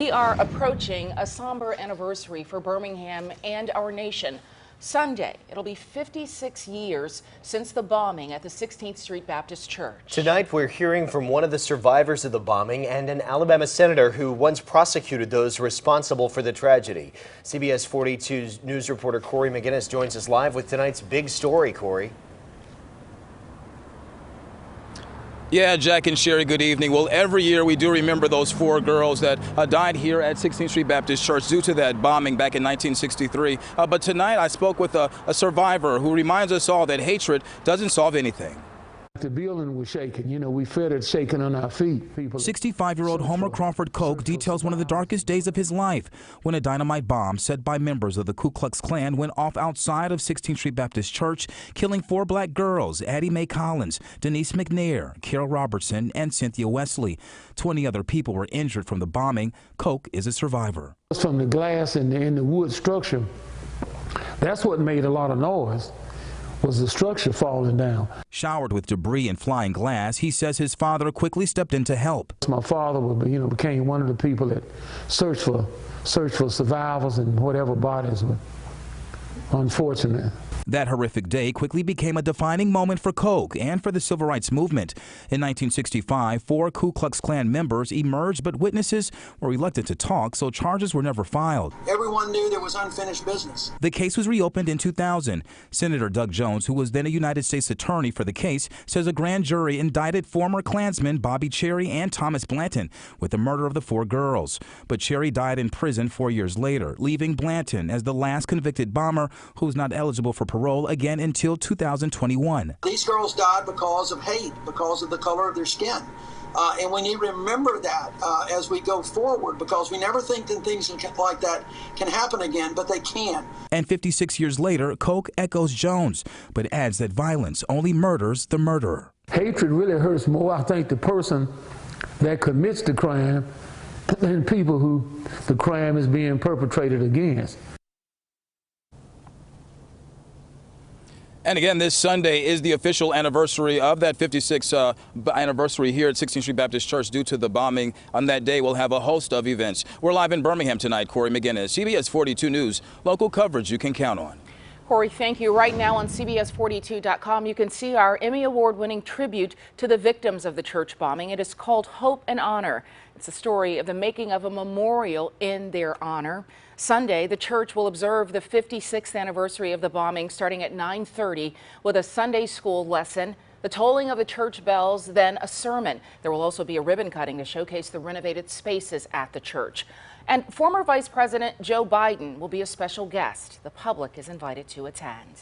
We are approaching a somber anniversary for Birmingham and our nation. Sunday, it'll be 56 years since the bombing at the 16th Street Baptist Church. Tonight, we're hearing from one of the survivors of the bombing and an Alabama senator who once prosecuted those responsible for the tragedy. CBS 42's news reporter Corey McGinnis joins us live with tonight's big story. Corey. Yeah, Jack and Sherry, good evening. Well, every year we do remember those 4 girls that died here at 16th Street Baptist Church due to that bombing back in 1963. But tonight I spoke with a survivor who reminds us all that hatred doesn't solve anything. The building was shaking. You know, we felt it shaking on our feet. 65-year-old Homer Crawford Koch details one of the darkest days of his life when a dynamite bomb set by members of the Ku Klux Klan went off outside of 16th Street Baptist Church, killing 4 black girls, Addie Mae Collins, Denise McNair, Carol Robertson, and Cynthia Wesley. 20 other people were injured from the bombing. Koch is a survivor. From the glass and the wood structure, that's what made a lot of noise. Was the structure falling down. Showered with debris and flying glass, he says his father quickly stepped in to help. My father, became one of the people that searched for survivors and whatever bodies were unfortunate. That horrific day quickly became a defining moment for Koch and for the civil rights movement. In 1965, 4 Ku Klux Klan members emerged, but witnesses were reluctant to talk, so charges were never filed. Everyone knew there was unfinished business. The case was reopened in 2000. Senator Doug Jones, who was then a United States attorney for the case, says a grand jury indicted former Klansmen Bobby Cherry and Thomas Blanton with the murder of the 4 girls. But Cherry died in prison 4 years later, leaving Blanton as the last convicted bomber who's not eligible for parole again until 2021. These girls died because of hate, because of the color of their skin. And we need to remember that as we go forward, because we never think that things like that can happen again, but they can. And 56 years later, Koch echoes Jones, but adds that violence only murders the murderer. Hatred really hurts more, I think, the person that commits the crime than people who the crime is being perpetrated against. And again, this Sunday is the official anniversary of that 56th anniversary here at 16th Street Baptist Church due to the bombing. On that day, we'll have a host of events. We're live in Birmingham tonight. Corey McGinnis, CBS 42 News, local coverage you can count on. Corey, thank you. Right now on CBS42.com, you can see our Emmy Award-winning tribute to the victims of the church bombing. It is called Hope and Honor. It's a story of the making of a memorial in their honor. Sunday, the church will observe the 56th anniversary of the bombing starting at 9:30 with a Sunday school lesson, the tolling of the church bells, then a sermon. There will also be a ribbon cutting to showcase the renovated spaces at the church. And former Vice President Joe Biden will be a special guest. The public is invited to attend.